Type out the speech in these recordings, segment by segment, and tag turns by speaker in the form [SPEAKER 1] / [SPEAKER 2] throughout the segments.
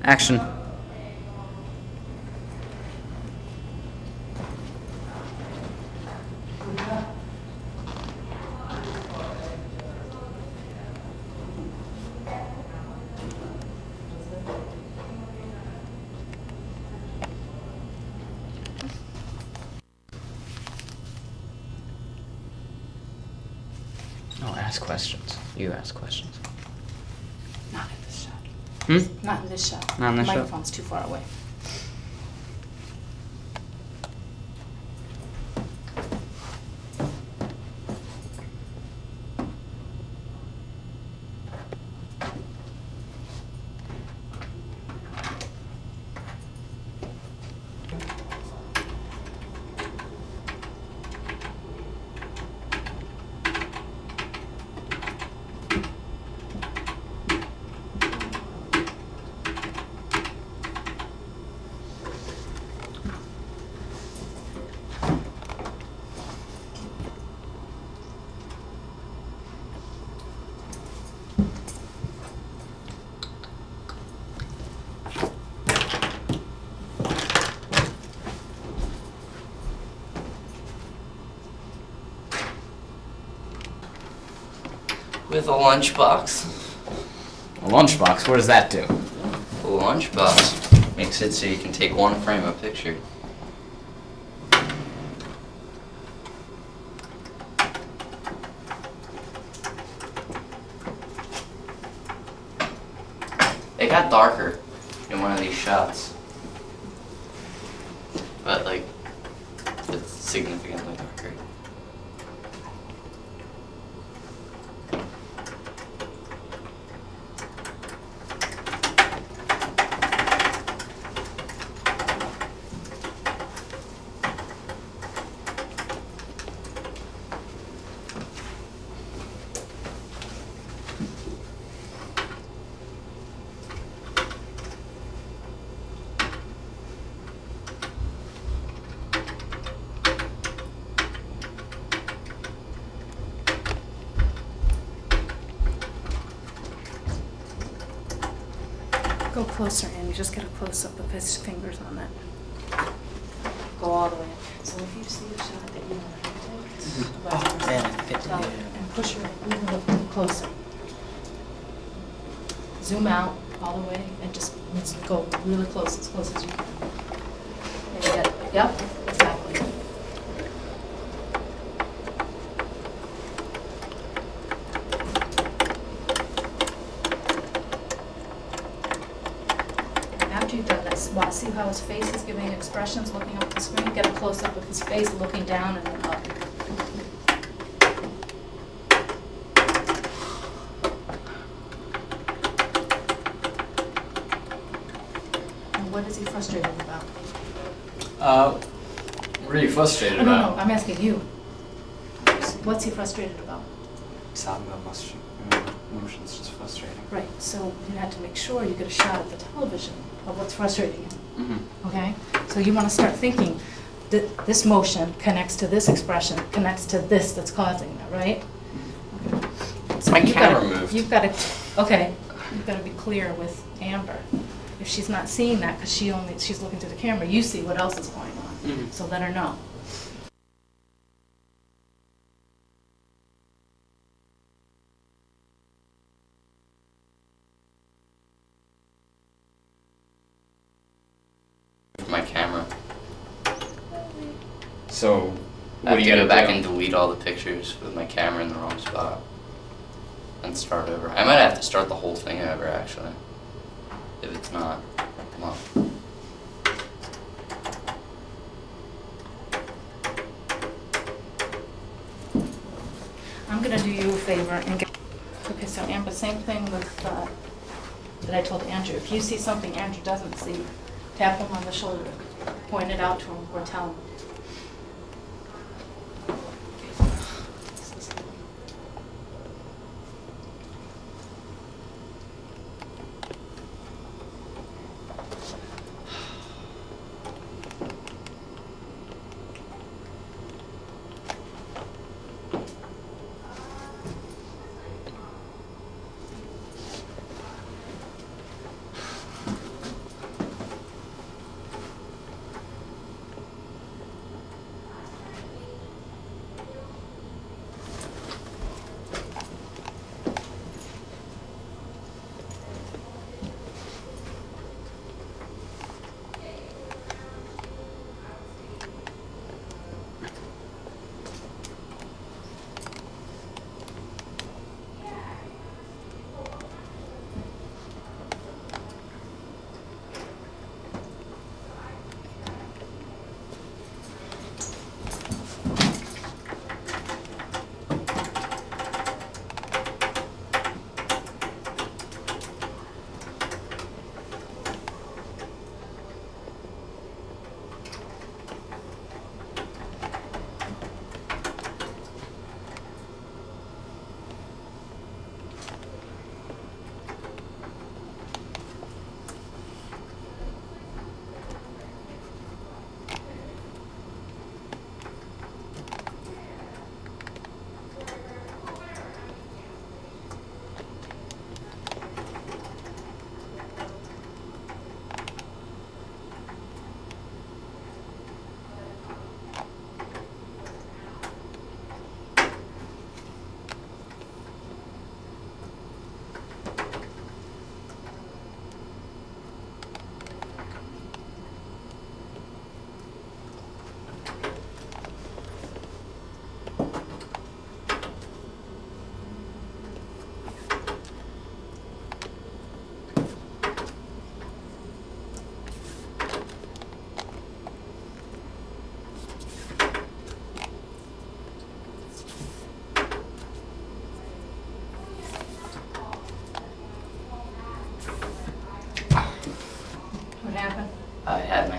[SPEAKER 1] Action. No, ask questions. You ask questions.
[SPEAKER 2] Not in this shot.
[SPEAKER 1] Hmm?
[SPEAKER 2] Not in this shot.
[SPEAKER 1] Not in this
[SPEAKER 2] the
[SPEAKER 1] shot?
[SPEAKER 2] microphone's too far away.
[SPEAKER 3] With a lunchbox.
[SPEAKER 1] A lunchbox? What does that do?
[SPEAKER 3] A lunchbox makes it so you can take one frame of picture. It got darker in one of these shots. But like, it's significantly darker.
[SPEAKER 2] Go closer, and you just get a close-up of his fingers on that. Go all the way in. So if you see the shot that you want to take, and push her even a little closer. Zoom out all the way and just go really close as you can. There you get it. Yep, exactly. After you've done this, see how his face is giving expressions looking up at the screen? Get a close-up of his face looking down and then up. And what is he frustrated about?
[SPEAKER 1] What are you frustrated
[SPEAKER 2] No, I'm asking you. What's he frustrated about?
[SPEAKER 1] Talking about emotions, just frustrating.
[SPEAKER 2] Right, so you have to make sure you get a shot at the television of what's frustrating him.
[SPEAKER 1] Mm-hmm.
[SPEAKER 2] Okay? So you want to start thinking that this motion connects to this expression, connects to this that's causing that, right? Okay. So
[SPEAKER 3] My
[SPEAKER 2] you've
[SPEAKER 3] camera
[SPEAKER 2] gotta-
[SPEAKER 3] moved.
[SPEAKER 2] You've got to, okay, you've got to be clear with Amber. If she's not seeing that because she's looking through the camera, you see what else is going on.
[SPEAKER 3] Mhm.
[SPEAKER 2] So let her know.
[SPEAKER 3] My camera.
[SPEAKER 1] So,
[SPEAKER 3] I have to go back and delete all the pictures with my camera in the wrong spot. And start over. I might have to start the whole thing over, actually. If it's not. Come on.
[SPEAKER 2] I'm gonna do you a favor and get, okay, so Amber, same thing with, that I told Andrew. If you see something Andrew doesn't see, tap him on the shoulder, point it out to him, or tell him.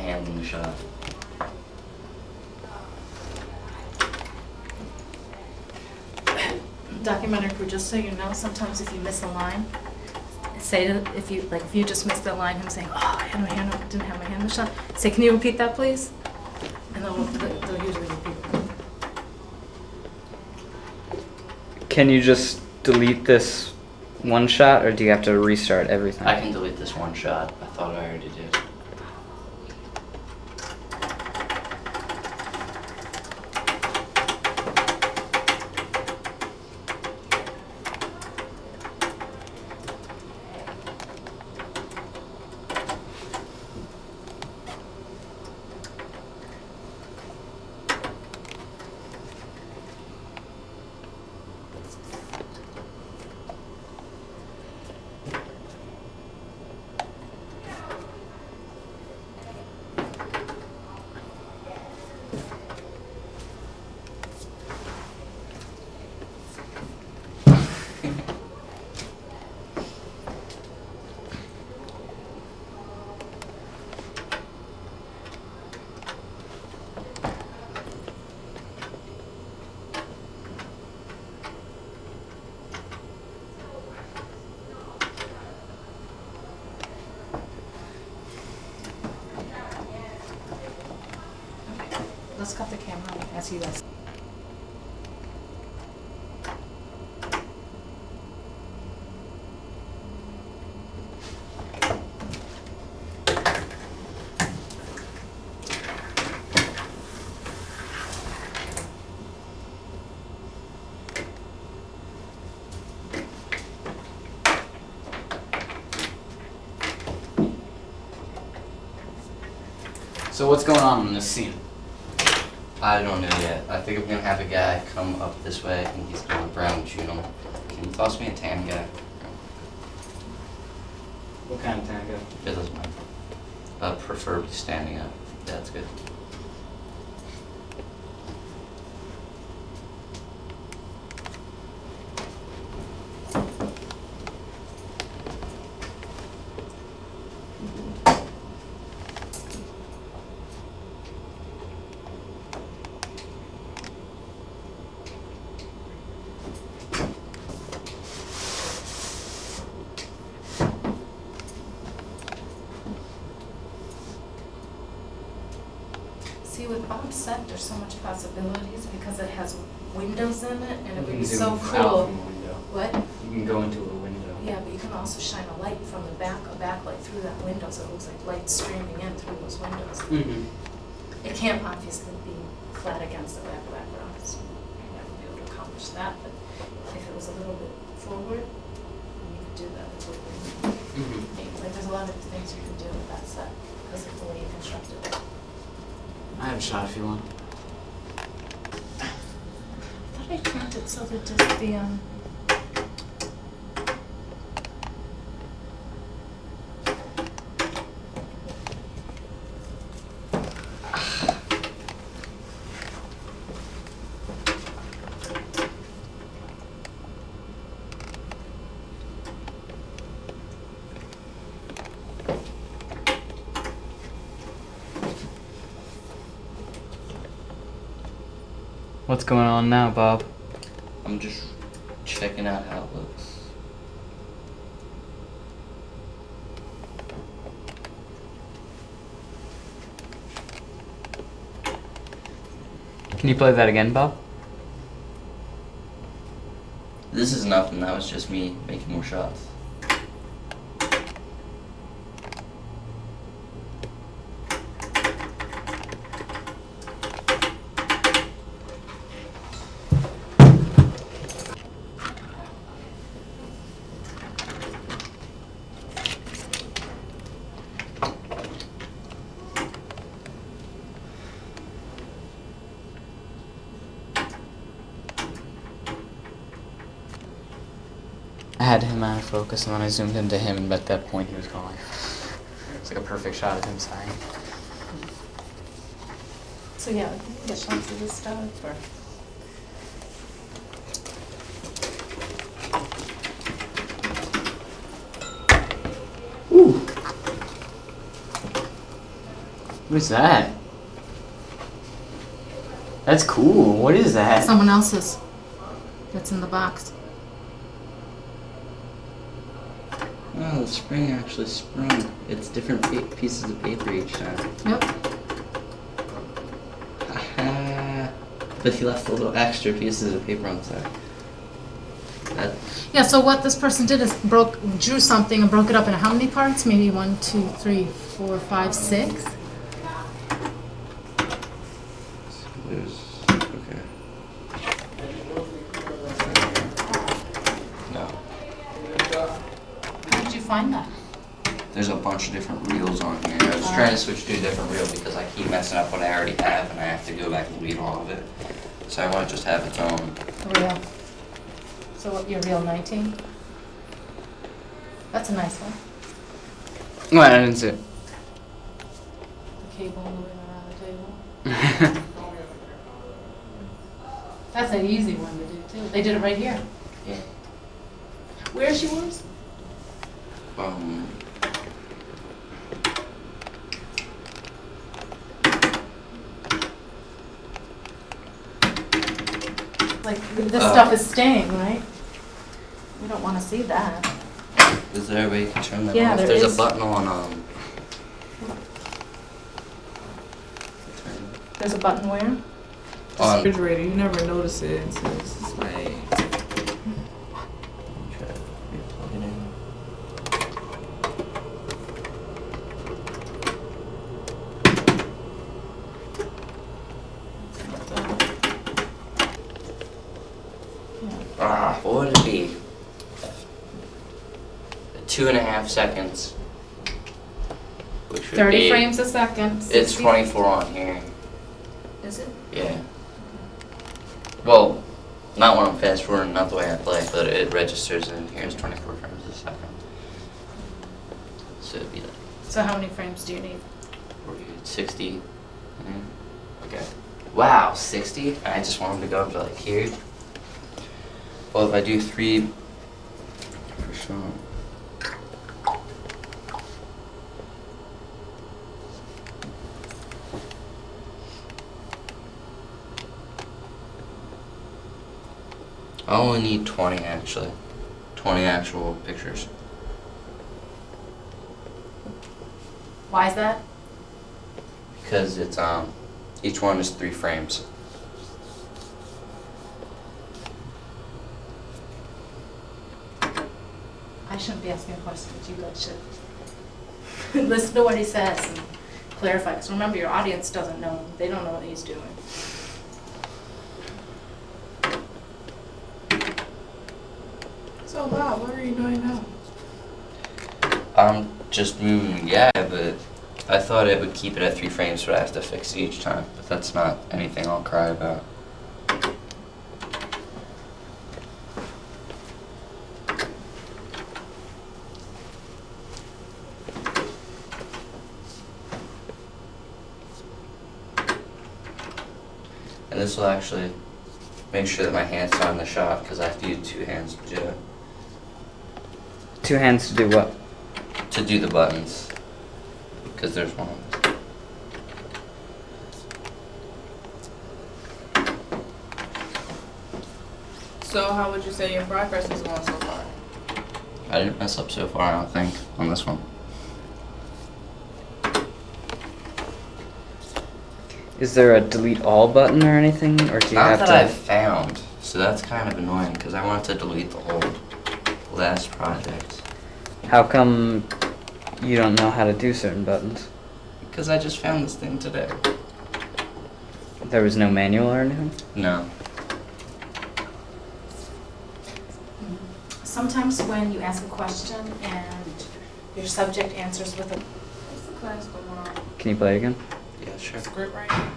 [SPEAKER 3] hand in the shot.
[SPEAKER 2] Documentary crew, just so you know, sometimes if you miss a line, say to, if you just missed that line, him saying, oh, I had my hand, didn't have my hand in the shot, say, can you repeat that, please? And they'll usually repeat it.
[SPEAKER 4] Can you just delete this one shot, or do you have to restart everything?
[SPEAKER 3] I can delete this one shot. I thought I already did.
[SPEAKER 2] Let's cut the camera as he does.
[SPEAKER 1] So what's going on in this scene?
[SPEAKER 3] I don't know yet. I think I'm gonna have a guy come up this way and he's gonna brown Juno. Can you toss me a tan guy?
[SPEAKER 1] What kind of tango?
[SPEAKER 3] It doesn't matter. Preferably standing up. That's good.
[SPEAKER 2] See, with Bob's set, there's so much possibilities because it has windows in it, and it would
[SPEAKER 1] You
[SPEAKER 2] be
[SPEAKER 1] can
[SPEAKER 2] so
[SPEAKER 1] zoom out
[SPEAKER 2] cool.
[SPEAKER 1] from a window.
[SPEAKER 2] What?
[SPEAKER 1] You can go into a window.
[SPEAKER 2] Yeah, but you can also shine a light from the back, a backlight through that window, so it looks like light streaming in through those windows.
[SPEAKER 1] Mm-hmm.
[SPEAKER 2] It can't obviously be flat against the back background, so you might be able to accomplish that, but if it was a little bit forward, you could do that. It would be
[SPEAKER 1] Mm-hmm.
[SPEAKER 2] neat. Like, there's a lot of things you can do with that set because of the way you constructed it.
[SPEAKER 1] I have a shot if you want.
[SPEAKER 2] I thought I turned it so that just the,
[SPEAKER 4] What's going on now, Bob?
[SPEAKER 3] I'm just checking out how it looks.
[SPEAKER 4] Can you play that again, Bob?
[SPEAKER 3] This is nothing. That was just me making more shots.
[SPEAKER 4] I had him out of focus, and then I zoomed into him, and at that point he was calling. It's like a perfect shot of him sighing.
[SPEAKER 2] so yeah, we can get shots of this stuff, or.
[SPEAKER 4] What is that? That's cool. What is that?
[SPEAKER 2] Someone else's. That's in the box.
[SPEAKER 3] Oh, the spring actually sprung. It's different pieces of paper each time.
[SPEAKER 2] Yep.
[SPEAKER 3] Haha. But he left the little extra pieces of paper on the side. That,
[SPEAKER 2] Yeah, so what this person did is drew something and broke it up into how many parts? Maybe 1, 2, 3, 4, 5, 6?
[SPEAKER 3] there's, okay. No.
[SPEAKER 2] How did you find that?
[SPEAKER 3] There's a bunch of different reels on here. I was trying to switch to a different reel because I keep messing up what I already have and I have to go back and read all of it. So I want to just have its own.
[SPEAKER 2] Reel. So what, your reel 19? That's a nice one.
[SPEAKER 4] What? I didn't see it.
[SPEAKER 2] The cable moving around the table. That's an easy one to do too. They did it right here.
[SPEAKER 3] Yeah.
[SPEAKER 2] Where's yours? Like, this stuff is staying, right? We don't want to see that.
[SPEAKER 3] Is there a way you can turn that
[SPEAKER 2] Yeah,
[SPEAKER 3] off?
[SPEAKER 2] there
[SPEAKER 3] There's
[SPEAKER 2] is.
[SPEAKER 3] a button on
[SPEAKER 2] There's a button where?
[SPEAKER 3] on
[SPEAKER 5] refrigerator, you never notice it until it's like
[SPEAKER 3] Try to plug it in. What would it be? 2.5 seconds. Which would
[SPEAKER 2] 30
[SPEAKER 3] be,
[SPEAKER 2] frames a second.
[SPEAKER 3] It's
[SPEAKER 2] 60
[SPEAKER 3] 24 on here.
[SPEAKER 2] Is it?
[SPEAKER 3] Yeah. Well, not when I'm fast forwarding, not the way I play, but it registers in here as 24 frames a second. So it'd be like
[SPEAKER 2] So how many frames do you need?
[SPEAKER 3] 60. Okay. Wow, 60? I just want them to go up to like here. Well, if I do 3 for sure. I only need 20 actually. 20 actual pictures.
[SPEAKER 2] Why is that?
[SPEAKER 3] Because it's each one is 3 frames.
[SPEAKER 2] I shouldn't be asking questions, you guys should. Listen to what he says and clarify, because remember, your audience doesn't know, they don't know what he's doing.
[SPEAKER 5] so Bob, what are you doing now?
[SPEAKER 3] I'm just moving, yeah, but I thought it would keep it at 3 frames, but I have to fix it each time. But that's not anything I'll cry about. And this will actually make sure that my hands are in the shot because I have to use 2 hands to do it.
[SPEAKER 4] 2 hands to do what?
[SPEAKER 3] To do the buttons. Because there's one.
[SPEAKER 5] So how would you say your progress is going so far?
[SPEAKER 3] I didn't mess up so far, I don't think, on this one.
[SPEAKER 4] Is there a delete all button or anything, or do you
[SPEAKER 3] Not
[SPEAKER 4] have
[SPEAKER 3] that
[SPEAKER 4] to?
[SPEAKER 3] I've found, so that's kind of annoying because I wanted to delete the whole last project.
[SPEAKER 4] How come you don't know how to do certain buttons?
[SPEAKER 3] Because I just found this thing today.
[SPEAKER 4] There was no manual or anything?
[SPEAKER 3] No.
[SPEAKER 2] Sometimes when you ask a question and your subject answers with a,
[SPEAKER 5] What's the class going on?
[SPEAKER 4] Can you play again?
[SPEAKER 3] Yeah, sure.
[SPEAKER 5] Script writing?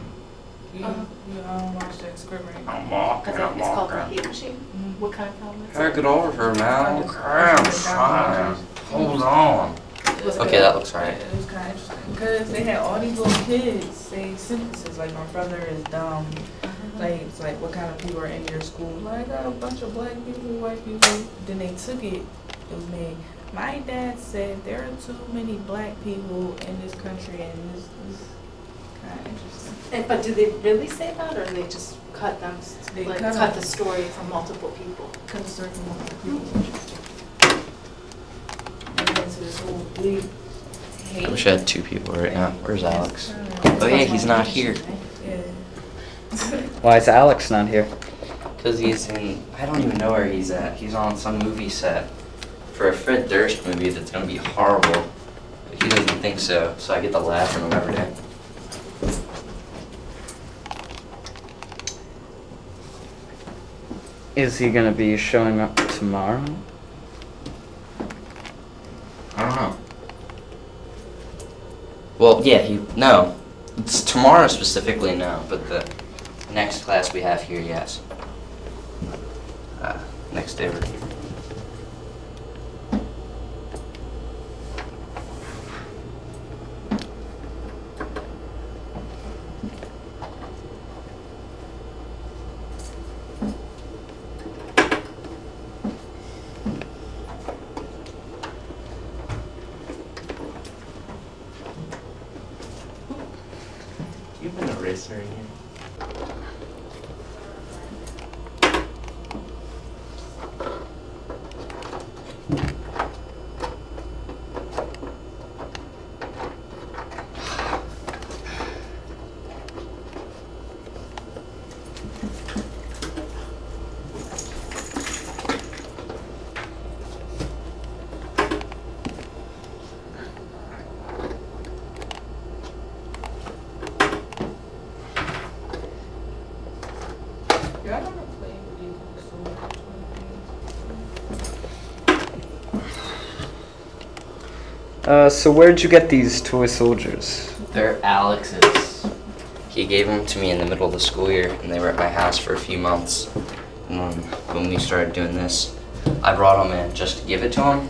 [SPEAKER 5] You watch that script writing?
[SPEAKER 3] I'm walking,
[SPEAKER 2] it's called a heat machine. What kind of film is
[SPEAKER 3] Can I
[SPEAKER 2] it?
[SPEAKER 3] get over her, man? I'm trying. Hold on.
[SPEAKER 2] Was it
[SPEAKER 3] Okay,
[SPEAKER 2] good?
[SPEAKER 3] that looks right.
[SPEAKER 5] It was kind of interesting because they had all these little kids say sentences like my brother is dumb. Like it's like what kind of people are in your school? Like I got a bunch of black people, white people. Then they took it. It was me. My dad said there are too many black people in this country, and this
[SPEAKER 2] But do they really say that, or they just cut them,
[SPEAKER 5] They
[SPEAKER 2] like
[SPEAKER 5] cut
[SPEAKER 2] cut
[SPEAKER 5] them.
[SPEAKER 2] the story from multiple people?
[SPEAKER 5] Kind of certain people. And then so this whole big hate.
[SPEAKER 3] I wish I had 2 people right now. Where's Alex?
[SPEAKER 5] Yeah.
[SPEAKER 3] Oh yeah, he's not here.
[SPEAKER 4] Why is Alex not here?
[SPEAKER 3] Cause he's in, I don't even know where he's at. He's on some movie set for a Fred Durst movie that's gonna be horrible. But he doesn't think so, so I get to laugh at him every day.
[SPEAKER 4] Is he gonna be showing up tomorrow?
[SPEAKER 3] I don't know. Well, yeah, no. It's tomorrow specifically, no, but the next class we have here, yes. Next day we're here. You've been a racer in here.
[SPEAKER 5] Yeah, I don't know play with you so much.
[SPEAKER 4] So where'd you get these toy soldiers?
[SPEAKER 3] They're Alex's. He gave them to me in the middle of the school year, and they were at my house for a few months. And then when we started doing this, I brought them in just to give it to him.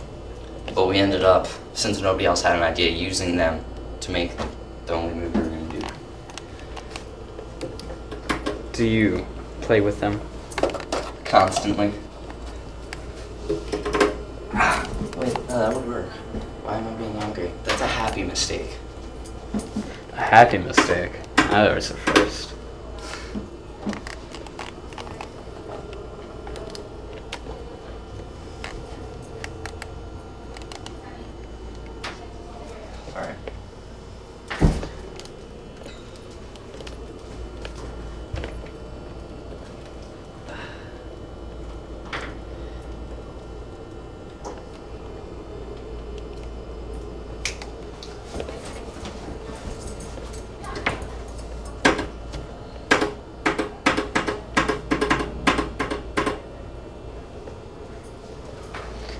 [SPEAKER 3] But we ended up, since nobody else had an idea, using them to make the only movie we're gonna do.
[SPEAKER 4] Do you play with them?
[SPEAKER 3] Constantly. Wait, that would work. Why am I being hungry? That's a happy mistake.
[SPEAKER 4] A happy mistake. That was the first.
[SPEAKER 3] Alright.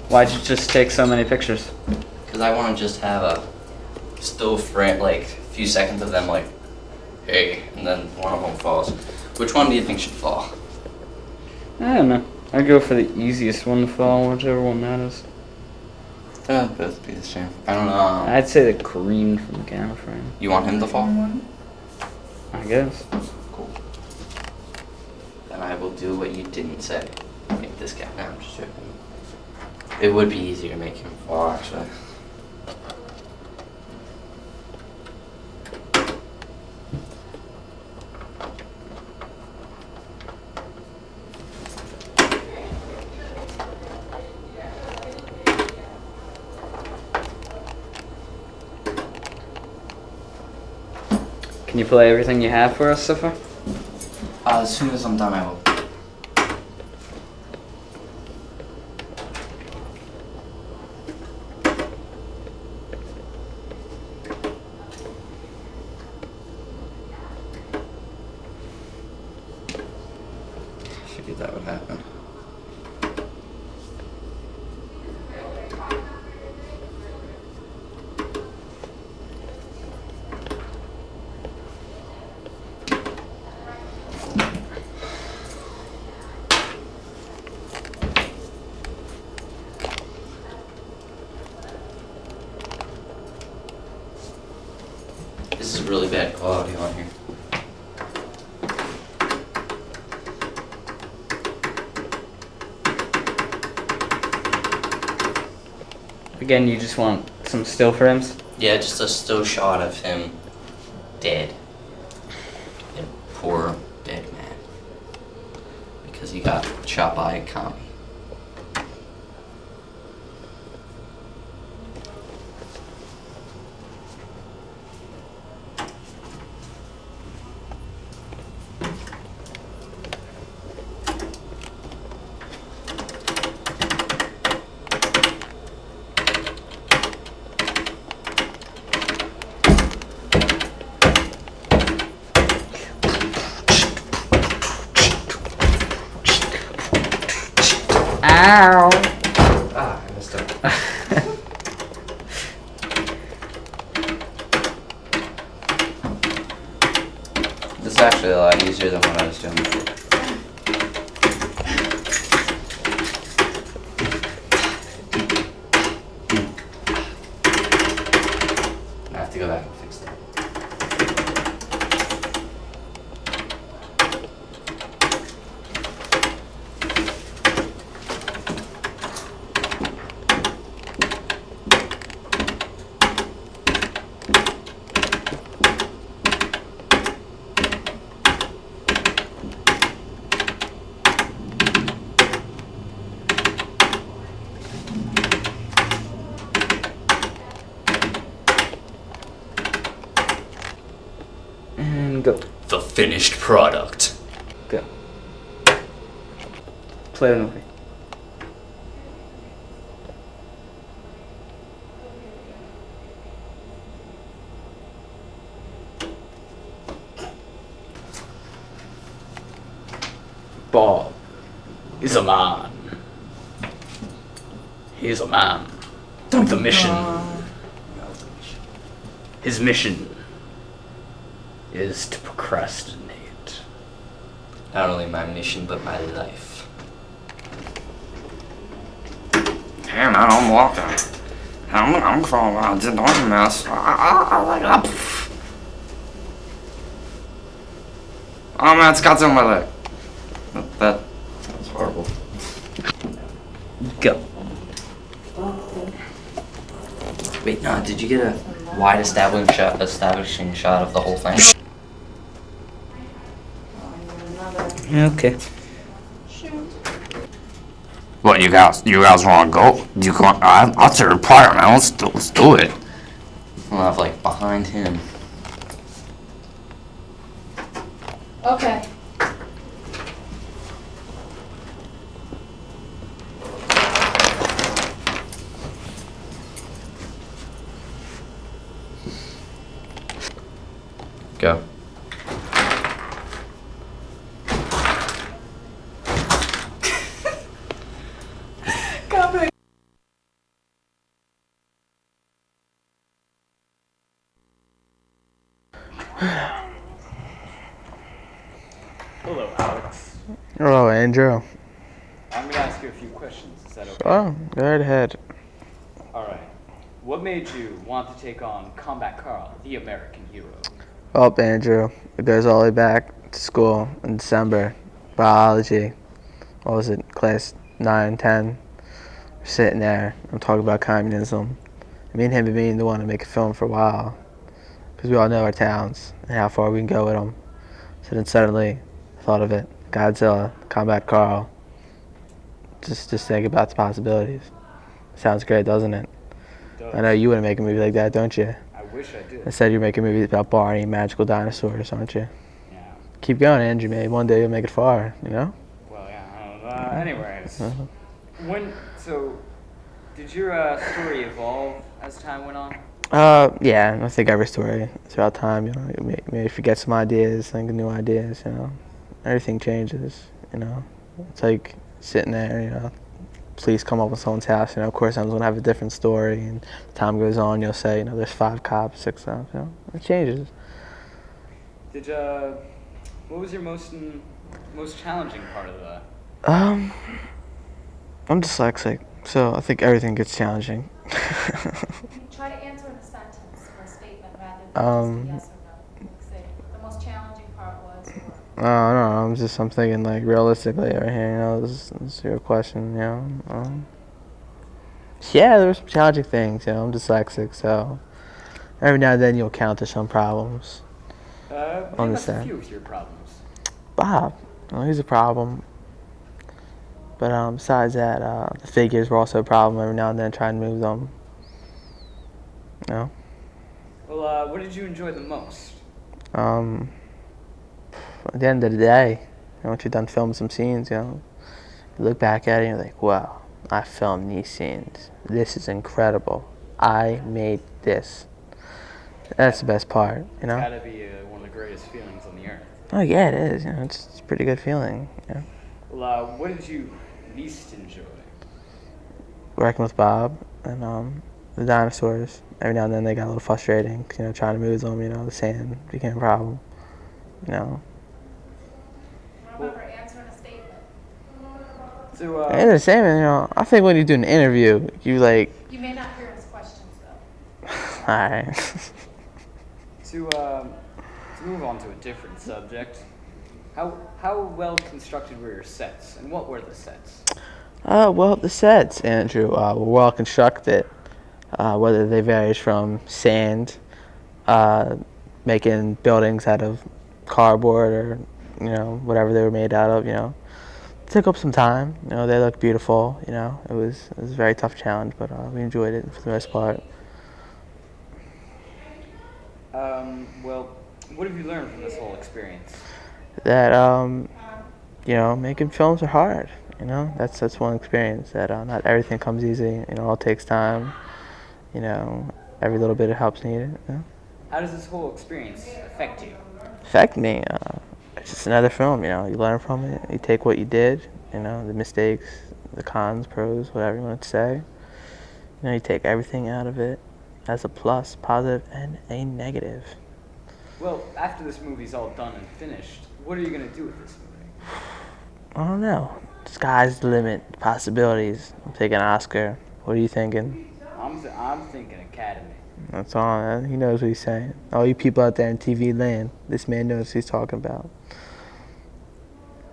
[SPEAKER 4] Why'd you just take so many pictures?
[SPEAKER 3] Because I want to just have a still frame, like, a few seconds of them, like, hey, and then one of them falls. Which one do you think should fall?
[SPEAKER 4] I don't know. I'd go for the easiest one to fall, whichever one matters.
[SPEAKER 3] They'll both be the same. I don't know.
[SPEAKER 4] I'd say the green from the camera frame.
[SPEAKER 3] You want him to fall?
[SPEAKER 4] I guess.
[SPEAKER 3] Cool. Then I will do what you didn't say. Make this guy. No, I'm just joking. It would be easier to make him fall, actually.
[SPEAKER 4] Can you play everything you have for us so far?
[SPEAKER 3] As soon as I'm done, I will. Figured that would happen. This is really bad quality on here.
[SPEAKER 4] Again, you just want some still frames?
[SPEAKER 3] Yeah, just a still shot of him dead. poor dead man because he got shot by a commie.
[SPEAKER 4] Ow!
[SPEAKER 3] Ah, I messed up. This is actually a lot easier than what I was doing before. I have to go back and fix that.
[SPEAKER 4] And go.
[SPEAKER 1] The finished product.
[SPEAKER 4] Go. Play the movie.
[SPEAKER 1] Bob is a man. He's a man. The mission. His mission is to procrastinate.
[SPEAKER 3] Not only my mission, but my life. Hey man, I'm walking. I'm crawling around, don't mess. Oh man, it's got on my leg. That was horrible.
[SPEAKER 4] Go.
[SPEAKER 3] Wait, no, did you get a wide establishing shot of the whole thing?
[SPEAKER 4] Okay.
[SPEAKER 6] What, you guys want to go? You go? I'll take a part, man. Let's do it.
[SPEAKER 3] I'll have like behind him.
[SPEAKER 2] Okay.
[SPEAKER 3] Go.
[SPEAKER 1] Hello, Alex.
[SPEAKER 7] Hello, Andrew.
[SPEAKER 1] I'm gonna ask you a few questions. Is that okay?
[SPEAKER 7] Oh, go right ahead.
[SPEAKER 1] All right. What made you want to take on Combat Carl, the American hero?
[SPEAKER 7] Well, Andrew, it goes all the way back to school in December. Biology. What was it? Class 9, 10. We're sitting there. I'm talking about communism. Me and him have been meaning to want to make a film for a while. Because we all know our towns and how far we can go with them. So then suddenly, I thought of it. Godzilla, Combat Carl. Just think about the possibilities. Sounds great, doesn't it? I know you want to make a movie like that, don't you?
[SPEAKER 1] I wish I did.
[SPEAKER 7] Instead, you're making movies about Barney and magical dinosaurs, aren't you?
[SPEAKER 1] Yeah.
[SPEAKER 7] Keep going, Andrew. Maybe one day you'll make it far, you know?
[SPEAKER 1] Well, yeah. I don't know. Anyways, did your story evolve as time went on?
[SPEAKER 7] Yeah, I think every story throughout time, you know, you may forget some ideas, think of new ideas, you know. Everything changes, you know. It's like sitting there, you know, police come up with someone's house, you know, of course someone's gonna have a different story, and as time goes on, you'll say, you know, there's 5 cops, 6 cops, you know, it changes.
[SPEAKER 1] What was your most challenging part of that?
[SPEAKER 7] I'm dyslexic, so I think everything gets challenging.
[SPEAKER 2] Try to answer in a sentence or a statement rather than just a yes or no. Like say, the most challenging part was.
[SPEAKER 7] I don't know. I'm thinking like realistically right here. You know, this is your question. You know, yeah, there's some challenging things. You know, I'm dyslexic, so every now and then you'll encounter some problems. on
[SPEAKER 1] Name
[SPEAKER 7] the
[SPEAKER 1] us a
[SPEAKER 7] set.
[SPEAKER 1] few of your problems.
[SPEAKER 7] Bob, well, he's a problem. But besides that, the figures were also a problem. Every now and then, trying to move them. You know.
[SPEAKER 1] Well, what did you enjoy the most?
[SPEAKER 7] Um, at the end of the day, once you're done filming some scenes, you look back at it and you're like, wow, I filmed these scenes. This is incredible. I made this. That's the best part,
[SPEAKER 1] It's gotta be one of the greatest feelings on the earth.
[SPEAKER 7] Oh yeah, it is. It's a pretty good feeling.
[SPEAKER 1] Well, what did you least enjoy?
[SPEAKER 7] Working with Bob and the dinosaurs. Every now and then they got a little frustrating. Trying to move them. The sand became a problem.
[SPEAKER 2] Remember answering a statement.
[SPEAKER 1] So,
[SPEAKER 7] And the same. I think when you do an interview, you like.
[SPEAKER 2] You may not hear his questions though.
[SPEAKER 7] All right.
[SPEAKER 1] To move on to a different subject, how well constructed were your sets, and what were the sets?
[SPEAKER 7] Well, the sets, Andrew, were well constructed. Whether they varies from sand, making buildings out of cardboard, or whatever they were made out of. It took up some time. They look beautiful. It was a very tough challenge, but we enjoyed it for the most part.
[SPEAKER 1] Well, what have you learned from this whole experience?
[SPEAKER 7] That making films are hard. That's one experience. That not everything comes easy. It all takes time. Every little bit of help's needed.
[SPEAKER 1] How does this whole experience affect you?
[SPEAKER 7] Affect me. It's just another film. You learn from it. You take what you did. The mistakes, the cons, pros, whatever you want to say. You take everything out of it as a plus, positive, and a negative.
[SPEAKER 1] Well, after this movie's all done and finished, what are you gonna do with this movie?
[SPEAKER 7] I don't know. Sky's the limit. Possibilities. I'm taking an Oscar. What are you thinking?
[SPEAKER 1] I'm thinking Academy.
[SPEAKER 7] That's all, man. He knows what he's saying. All you people out there in TV land, this man knows what he's talking about.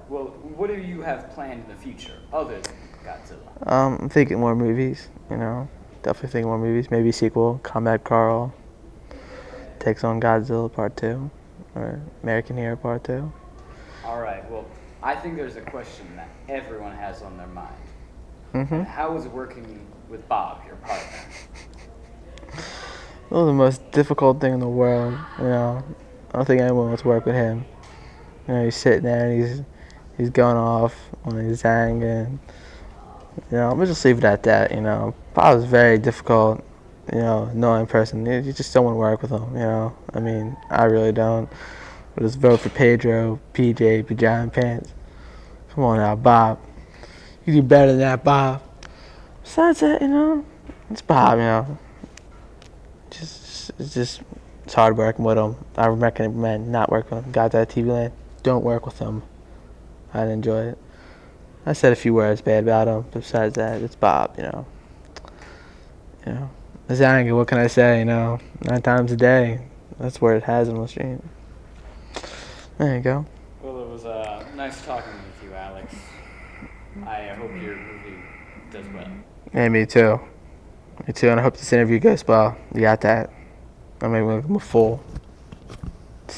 [SPEAKER 1] Well, what do you have planned in the future, other than Godzilla?
[SPEAKER 7] I'm thinking more movies, Definitely thinking more movies. Maybe a sequel, Combat Carl takes on Godzilla Part 2, or American Hero Part 2.
[SPEAKER 1] Alright, well, I think there's a question that everyone has on their mind.
[SPEAKER 7] Mm-hmm.
[SPEAKER 1] How was working with Bob, your partner?
[SPEAKER 7] It was the most difficult thing in the world, I don't think anyone wants to work with him. He's sitting there and he's going off on his zang, and I'm gonna just leave it at that. Bob was very difficult, annoying person. You just don't want to work with him. I mean, I really don't. But just vote for Pedro, PJ, Pajama Pants. Come on now, Bob. You do better than that, Bob. Besides that, it's Bob. It's hard working with him. I recommend not working with him. Guys at TV Land, don't work with him. I didn't enjoy it. I said a few words bad about him, but besides that, it's Bob, Zanga, what can I say, 9 times a day. That's where it has on the street. There you go.
[SPEAKER 1] Well, it was nice talking with you, Alex. I hope your movie does well.
[SPEAKER 7] Yeah, me too. Me too, and I hope this interview goes well. You got that? I'm a fool.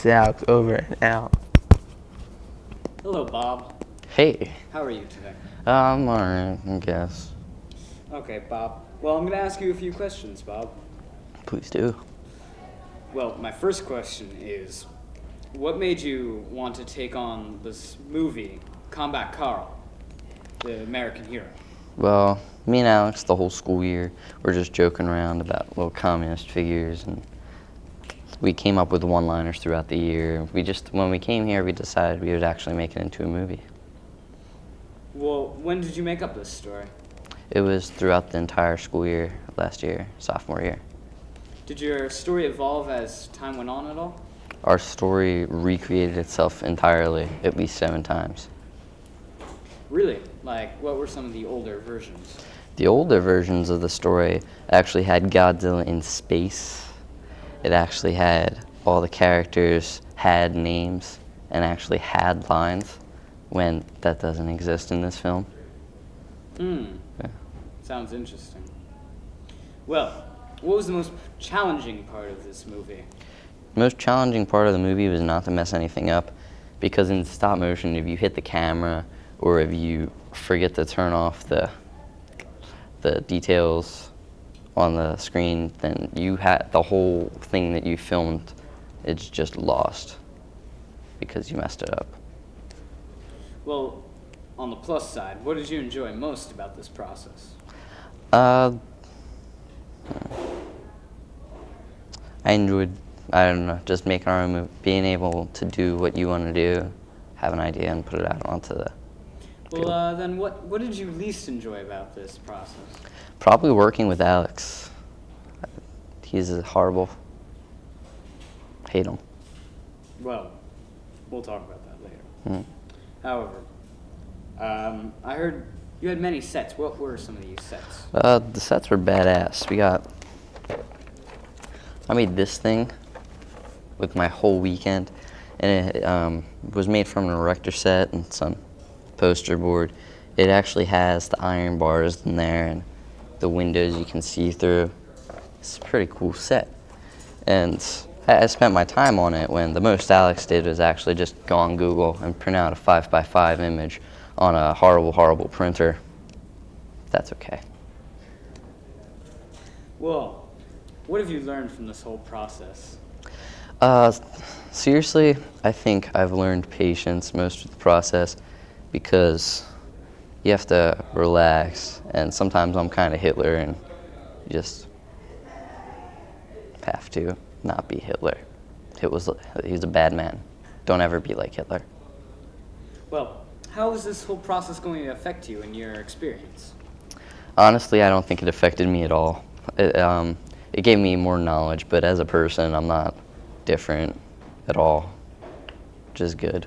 [SPEAKER 7] Alex, over and out.
[SPEAKER 1] Hello, Bob.
[SPEAKER 3] Hey,
[SPEAKER 1] How are you today?
[SPEAKER 3] I'm alright, I guess.
[SPEAKER 1] Okay, Bob. Well, I'm going to ask you a few questions, Bob.
[SPEAKER 3] Please do.
[SPEAKER 1] Well, my first question is, what made you want to take on this movie, Combat Carl, the American hero?
[SPEAKER 3] Well, me and Alex, the whole school year, we're just joking around about little communist figures, and we came up with one-liners throughout the year. When we came here, we decided we would actually make it into a movie.
[SPEAKER 1] Well, when did you make up this story?
[SPEAKER 3] It was throughout the entire school year last year, sophomore year.
[SPEAKER 1] Did your story evolve as time went on at all?
[SPEAKER 3] Our story recreated itself entirely at least 7 times.
[SPEAKER 1] Really? Like, what were some of the older versions?
[SPEAKER 3] The older versions of the story actually had Godzilla in space. It actually had all the characters had names and actually had lines, when that doesn't exist in this film. Yeah.
[SPEAKER 1] Sounds interesting. Well, what was the most challenging part of this movie?
[SPEAKER 3] most challenging part of the movie was not to mess anything up, because in stop motion, if you hit the camera or if you forget to turn off the details on the screen, then you had the whole thing that you filmed, it's just lost because you messed it up.
[SPEAKER 1] Well, on the plus side, what did you enjoy most about this process?
[SPEAKER 3] I enjoyed, I don't know, just making our own movie, being able to do what you want to do, have an idea, and put it out onto the field.
[SPEAKER 1] Well, then what did you least enjoy about this process?
[SPEAKER 3] Probably working with Alex. He's horrible. Hate him.
[SPEAKER 1] Well, we'll talk about that later.
[SPEAKER 3] Mm.
[SPEAKER 1] However, I heard you had many sets. What were some of these sets?
[SPEAKER 3] The sets were badass. I made this thing with my whole weekend, and it was made from an erector set and some poster board. It actually has the iron bars in there and the windows you can see through. It's a pretty cool set. And I spent my time on it when the most Alex did was actually just go on Google and print out a 5x5 image on a horrible, horrible printer. That's okay.
[SPEAKER 1] Well, what have you learned from this whole process?
[SPEAKER 3] Seriously, I think I've learned patience most of the process, because you have to relax, and sometimes I'm kind of Hitler, and you just have to not be Hitler. He's a bad man. Don't ever be like Hitler.
[SPEAKER 1] Well, how is this whole process going to affect you in your experience?
[SPEAKER 3] Honestly, I don't think it affected me at all. It gave me more knowledge, but as a person, I'm not different at all, which is good.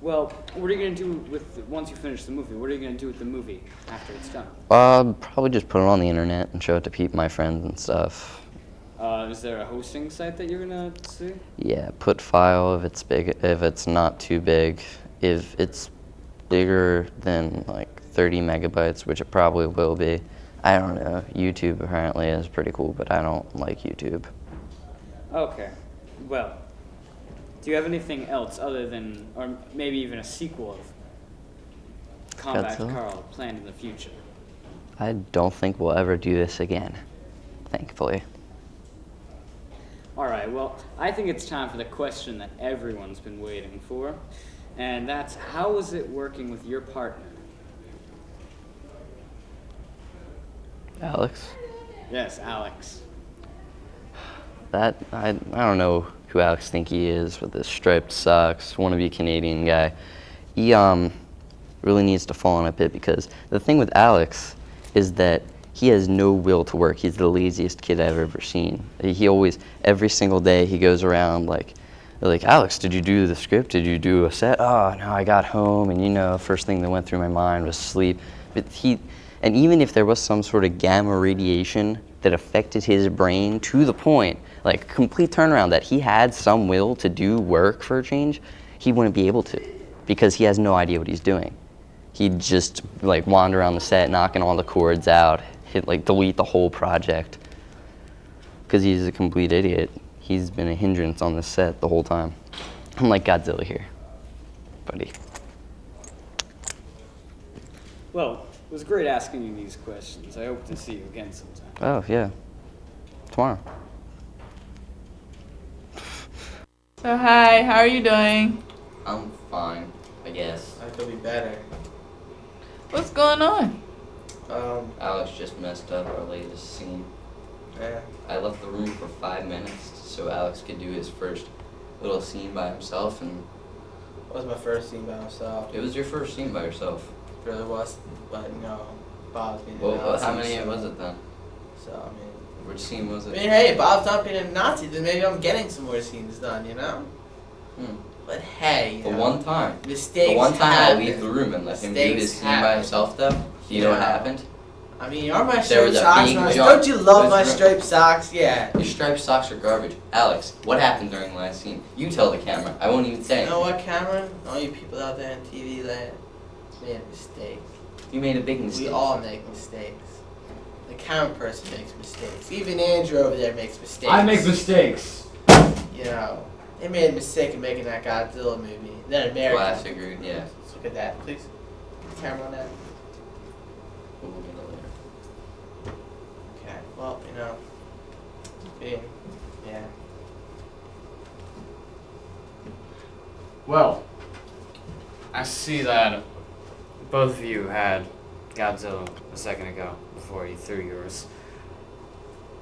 [SPEAKER 1] Well, what are you going to do once you finish the movie? What are you going to do with the movie after it's done?
[SPEAKER 3] Probably just put it on the internet and show it to my friends and stuff.
[SPEAKER 1] Is there a hosting site that you're going to see?
[SPEAKER 3] Yeah, put file if it's big, if it's not too big. If it's bigger than like 30 megabytes, which it probably will be. I don't know. YouTube apparently is pretty cool, but I don't like YouTube.
[SPEAKER 1] Okay. Well, do you have anything else other than, or maybe even a sequel of Combat
[SPEAKER 3] Godzilla?
[SPEAKER 1] Carl planned in the future?
[SPEAKER 3] I don't think we'll ever do this again, thankfully.
[SPEAKER 1] All right, well, I think it's time for the question that everyone's been waiting for, and that's, how was it working with your partner?
[SPEAKER 3] Alex?
[SPEAKER 1] Yes, Alex.
[SPEAKER 3] I don't know who Alex think he is with his striped socks, wannabe Canadian guy. He really needs to fall on a bit, because the thing with Alex is that he has no will to work. He's the laziest kid I've ever seen. He always, every single day, he goes around like, Alex, did you do the script? Did you do a set? Oh, no, I got home, and first thing that went through my mind was sleep. But and even if there was some sort of gamma radiation that affected his brain to the point, like complete turnaround, that he had some will to do work for a change, he wouldn't be able to, because he has no idea what he's doing. He'd just wander around the set, knocking all the cords out, delete the whole project, because he's a complete idiot. He's been a hindrance on the set the whole time. I'm like Godzilla here, buddy.
[SPEAKER 1] Well, it was great asking you these questions. I hope to see you again sometime.
[SPEAKER 3] Oh, yeah. Tomorrow.
[SPEAKER 5] So hi, how are you doing?
[SPEAKER 3] I'm fine, I guess.
[SPEAKER 7] I could be better.
[SPEAKER 5] What's going on?
[SPEAKER 3] Alex just messed up our latest scene.
[SPEAKER 7] Yeah.
[SPEAKER 3] I left the room for 5 minutes so Alex could do his first little scene by himself, and
[SPEAKER 7] It was my first scene by myself.
[SPEAKER 3] it was your first scene by yourself.
[SPEAKER 7] It really was, but Bob's being a
[SPEAKER 3] Well,
[SPEAKER 7] Nazi.
[SPEAKER 3] how many was it then?
[SPEAKER 7] So, I mean,
[SPEAKER 3] Which scene was it?
[SPEAKER 7] hey, Bob's not being a Nazi, then maybe I'm getting some more scenes done,
[SPEAKER 3] Hmm.
[SPEAKER 7] But hey,
[SPEAKER 3] The one time.
[SPEAKER 7] mistakes
[SPEAKER 3] The one time
[SPEAKER 7] happen.
[SPEAKER 3] I'll leave the room and let him do
[SPEAKER 7] Mistakes
[SPEAKER 3] his scene by
[SPEAKER 7] happen.
[SPEAKER 3] himself, though. Do you know what
[SPEAKER 7] Yeah.
[SPEAKER 3] happened?
[SPEAKER 7] I mean, are my
[SPEAKER 3] There
[SPEAKER 7] striped
[SPEAKER 3] was a
[SPEAKER 7] socks
[SPEAKER 3] big
[SPEAKER 7] nice?
[SPEAKER 3] jump.
[SPEAKER 7] Don't you love
[SPEAKER 3] It
[SPEAKER 7] my
[SPEAKER 3] was
[SPEAKER 7] striped socks? Yeah.
[SPEAKER 3] Your striped socks are garbage. Alex, what happened during the last scene? You tell the camera. I won't even say
[SPEAKER 7] You know
[SPEAKER 3] anything.
[SPEAKER 7] what, Cameron? All you people out there on TV that made a mistake.
[SPEAKER 3] You made a big mistake.
[SPEAKER 7] We all make mistakes. The camera person makes mistakes. Even Andrew over there makes mistakes.
[SPEAKER 1] mistakes.
[SPEAKER 7] you know, they made a mistake in making that Godzilla movie. Then America.
[SPEAKER 3] Well, I figured, yeah.
[SPEAKER 7] Let's look at that, please. Camera on that.
[SPEAKER 3] We'll get it later.
[SPEAKER 7] Okay. Well, you know, being, yeah.
[SPEAKER 1] Well, I see that both of you had Godzilla a second ago before you threw yours.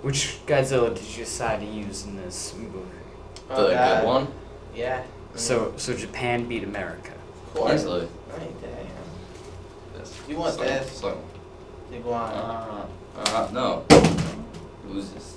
[SPEAKER 1] Which Godzilla did you decide to use in this movie?
[SPEAKER 7] Oh,
[SPEAKER 3] The
[SPEAKER 7] God.
[SPEAKER 3] good one?
[SPEAKER 7] Yeah.
[SPEAKER 1] So Japan beat America.
[SPEAKER 7] Of course.
[SPEAKER 3] Easily.
[SPEAKER 7] I ain't that.
[SPEAKER 3] This.
[SPEAKER 7] You want
[SPEAKER 3] Slow,
[SPEAKER 7] this?
[SPEAKER 3] Slow.
[SPEAKER 7] You go on.
[SPEAKER 3] No. Who's this?